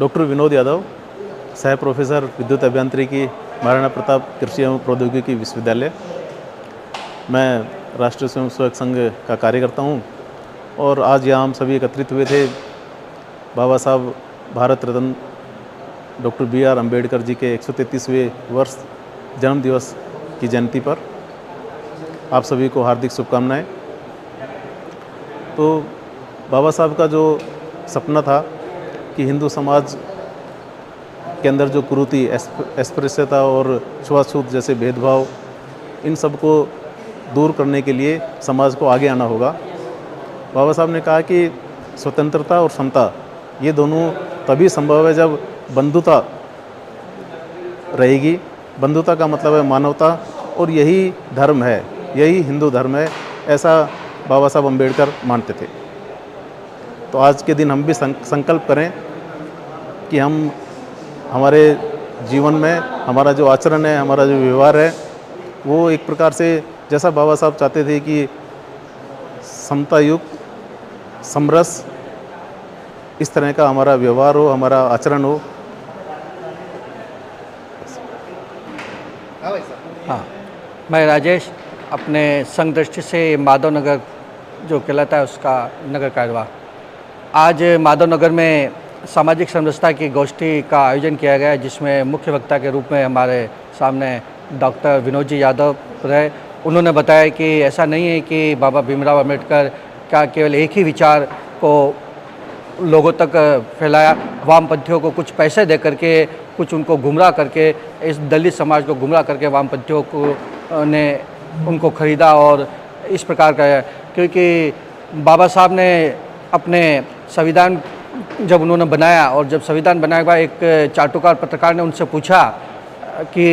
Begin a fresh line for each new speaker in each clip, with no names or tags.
Doctor Vinod Yadav, सह professor विद्युत अभियांत्रिकी, महाराणा प्रताप कृषि एवं प्रौद्योगिकी विश्वविद्यालय। मैं राष्ट्रीय स्वयंसेवक संघ का कार्यकर्ता हूँ और आज यहाँ हम सभी एकत्रित हुए थे बाबा साहब भारत रत्न डॉक्टर B.R. अम्बेडकर जी के 133वें वर्ष जन्म दिवस की जयंती पर। आप सभी को हार्दिक शुभकामनाएं। तो बाबा साहब का जो सपना था कि हिंदू समाज के अंदर जो कुरीति, अस्पृश्यता और छुआछूत जैसे भेदभाव, इन सब को दूर करने के लिए समाज को आगे आना होगा। बाबा साहब ने कहा कि स्वतंत्रता और समता ये दोनों तभी संभव है जब बंधुता रहेगी। बंधुता का मतलब है मानवता, और यही धर्म है, यही हिंदू धर्म है, ऐसा बाबा साहब अम्बेडकर मानते थे। तो आज के दिन हम भी संकल्प करें कि हम हमारे जीवन में हमारा जो आचरण है, हमारा जो व्यवहार है, वो एक प्रकार से जैसा बाबा साहब चाहते थे कि समतायुक्त, समरस, इस तरह का हमारा व्यवहार हो, हमारा आचरण हो।
हाँ, मैं राजेश, अपने संघ दृष्टि से माधव नगर जो कहलाता है उसका नगर कार्यवाह। आज माधव नगर में सामाजिक समरसता की गोष्ठी का आयोजन किया गया, जिसमें मुख्य वक्ता के रूप में हमारे सामने डॉक्टर विनोद जी यादव रहे। उन्होंने बताया कि ऐसा नहीं है कि बाबा भीमराव अम्बेडकर का केवल एक ही विचार को लोगों तक फैलाया, वामपंथियों को कुछ पैसे दे करके, कुछ उनको गुमराह करके, इस दलित समाज को गुमराह करके वामपंथियों को ने उनको खरीदा और इस प्रकार का। क्योंकि बाबा साहब ने अपने संविधान जब उन्होंने बनाया, और जब संविधान बनाने के बाद एक चाटुकार पत्रकार ने उनसे पूछा कि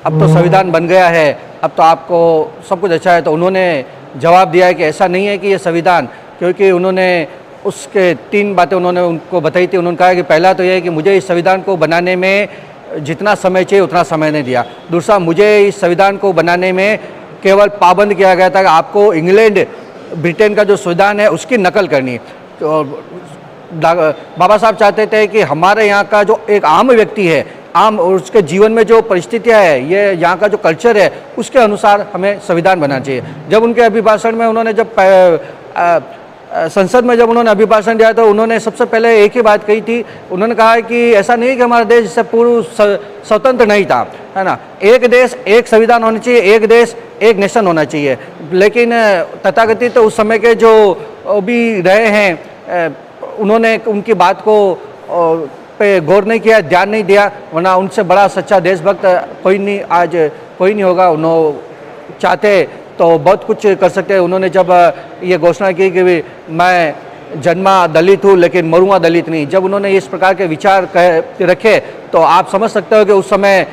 अब तो संविधान बन गया है, अब तो आपको सब कुछ अच्छा है, तो उन्होंने जवाब दिया है कि ऐसा नहीं है कि ये संविधान, क्योंकि उन्होंने उसके 3 बातें उन्होंने उनको बताई थी। उन्होंने कहा कि पहला तो ये है कि मुझे इस संविधान को बनाने में जितना समय चाहिए उतना समय नहीं दिया। दूसरा, मुझे इस संविधान को बनाने में केवल पाबंद किया गया था कि आपको इंग्लैंड, ब्रिटेन का जो संविधान है उसकी नकल करनी। तो बाबा साहब चाहते थे कि हमारे यहाँ का जो एक आम व्यक्ति है, आम और उसके जीवन में जो परिस्थितियाँ है, ये यहाँ का जो कल्चर है, उसके अनुसार हमें संविधान बनाना चाहिए। जब उनके अभिभाषण में उन्होंने जब संसद में जब उन्होंने अभिभाषण दिया तो उन्होंने सबसे पहले एक ही बात कही थी। उन्होंने कहा कि ऐसा नहीं कि हमारा देश इससे पूर्व स्वतंत्र नहीं था, है ना, एक देश एक संविधान होना चाहिए, एक देश एक नेशन होना चाहिए। लेकिन तथाकथित तो उस समय के जो भी रहे हैं, उन्होंने उनकी बात को पे गौर नहीं किया, ध्यान नहीं दिया, वरना उनसे बड़ा सच्चा देशभक्त कोई नहीं, आज कोई नहीं होगा। उन्होंने चाहते तो बहुत कुछ कर सकते हैं। उन्होंने जब ये घोषणा की कि मैं जन्मा दलित हूँ लेकिन मरूंगा दलित नहीं, जब उन्होंने इस प्रकार के विचार रखे तो आप समझ सकते हो कि उस समय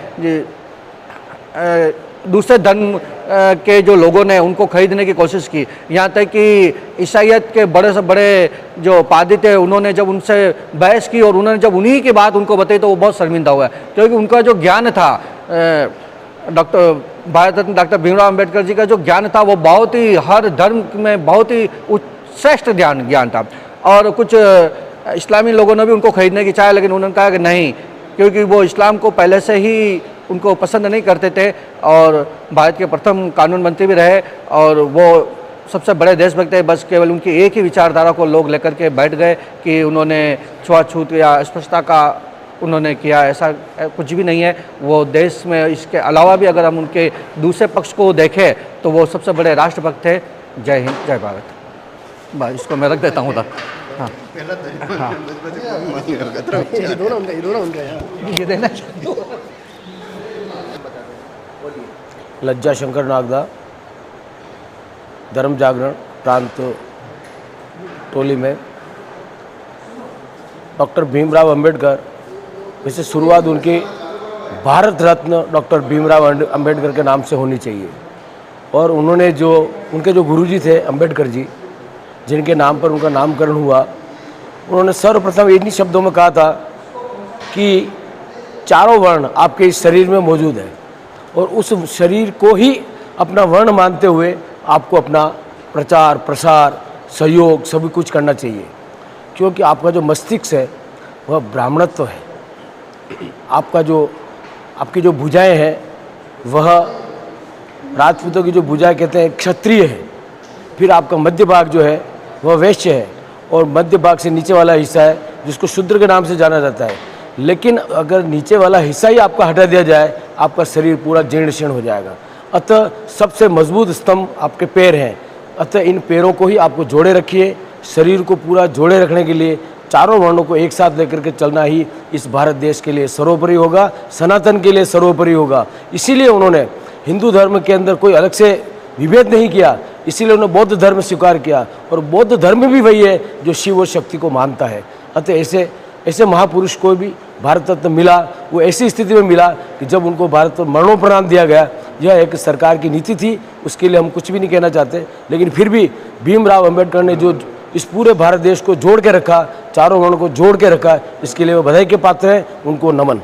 दूसरे धर्म के जो लोगों ने उनको खरीदने की कोशिश की। यहाँ तक कि ईसाइयत के बड़े से बड़े जो पादी थे, उन्होंने जब उनसे बहस की और उन्होंने जब उन्हीं की बात उनको बताई तो वो बहुत शर्मिंदा हुआ, क्योंकि उनका जो ज्ञान था, भारत रत्न डॉक्टर भीमराव अम्बेडकर जी का जो ज्ञान था, वो बहुत ही हर धर्म में बहुत ही श्रेष्ठ ज्ञान था। और कुछ इस्लामी लोगों ने भी उनको खरीदने की चाहा, लेकिन उन्होंने कहा कि नहीं, क्योंकि वो इस्लाम को पहले से ही उनको पसंद नहीं करते थे और भारत के प्रथम कानून मंत्री भी रहे और वो सबसे बड़े देशभक्त थे। बस केवल उनकी एक ही विचारधारा को लोग लेकर के बैठ गए कि उन्होंने छुआछूत या अस्पृश्यता का उन्होंने किया, ऐसा कुछ भी नहीं है। वो देश में इसके अलावा भी अगर हम उनके दूसरे पक्ष को देखें तो वो सबसे बड़े राष्ट्रभक्त थे। जय हिंद, जय भारत। बस इसको मैं रख देता हूँ उधर। हाँ हाँ, ये देना
लज्जा शंकर नागदा, धर्म जागरण प्रांत टोली में डॉक्टर भीमराव अम्बेडकर, वैसे शुरुआत उनकी भारत रत्न डॉक्टर भीमराव अम्बेडकर के नाम से होनी चाहिए। और उन्होंने जो उनके जो गुरुजी थे अम्बेडकर जी, जिनके नाम पर उनका नामकरण हुआ, उन्होंने सर्वप्रथम इन्हीं शब्दों में कहा था कि चारों वर्ण आपके इस शरीर में मौजूद है और उस शरीर को ही अपना वर्ण मानते हुए आपको अपना प्रचार प्रसार सहयोग सभी कुछ करना चाहिए, क्योंकि आपका जो मस्तिष्क है वह ब्राह्मणत्व है। आपकी जो भुजाएं हैं वह राजपूतों की जो भुजाएं कहते हैं क्षत्रिय है। फिर आपका मध्य भाग जो है वह वैश्य है, और मध्य भाग से नीचे वाला हिस्सा है जिसको शूद्र के नाम से जाना जाता है। लेकिन अगर नीचे वाला हिस्सा ही आपका हटा दिया जाए, आपका शरीर पूरा जीर्ण शीर्ण हो जाएगा। अतः सबसे मजबूत स्तंभ आपके पैर हैं। अतः इन पैरों को ही आपको जोड़े रखिए। शरीर को पूरा जोड़े रखने के लिए चारों वर्णों को एक साथ लेकर के चलना ही इस भारत देश के लिए सर्वोपरि होगा, सनातन के लिए सर्वोपरि होगा। इसीलिए उन्होंने हिंदू धर्म के अंदर कोई अलग से विभेद नहीं किया, इसीलिए उन्होंने बौद्ध धर्म स्वीकार किया, और बौद्ध धर्म भी वही है जो शिव और शक्ति को मानता है। अतः ऐसे महापुरुष को भी भारत रत्न मिला, वो ऐसी स्थिति में मिला कि जब उनको भारत पर मरणोपरांत दिया गया। यह एक सरकार की नीति थी, उसके लिए हम कुछ भी नहीं कहना चाहते, लेकिन फिर भी भीमराव अंबेडकर ने जो इस पूरे भारत देश को जोड़ के रखा, चारों वर्णों को जोड़ के रखा, इसके लिए वो बधाई के पात्र हैं। उनको नमन।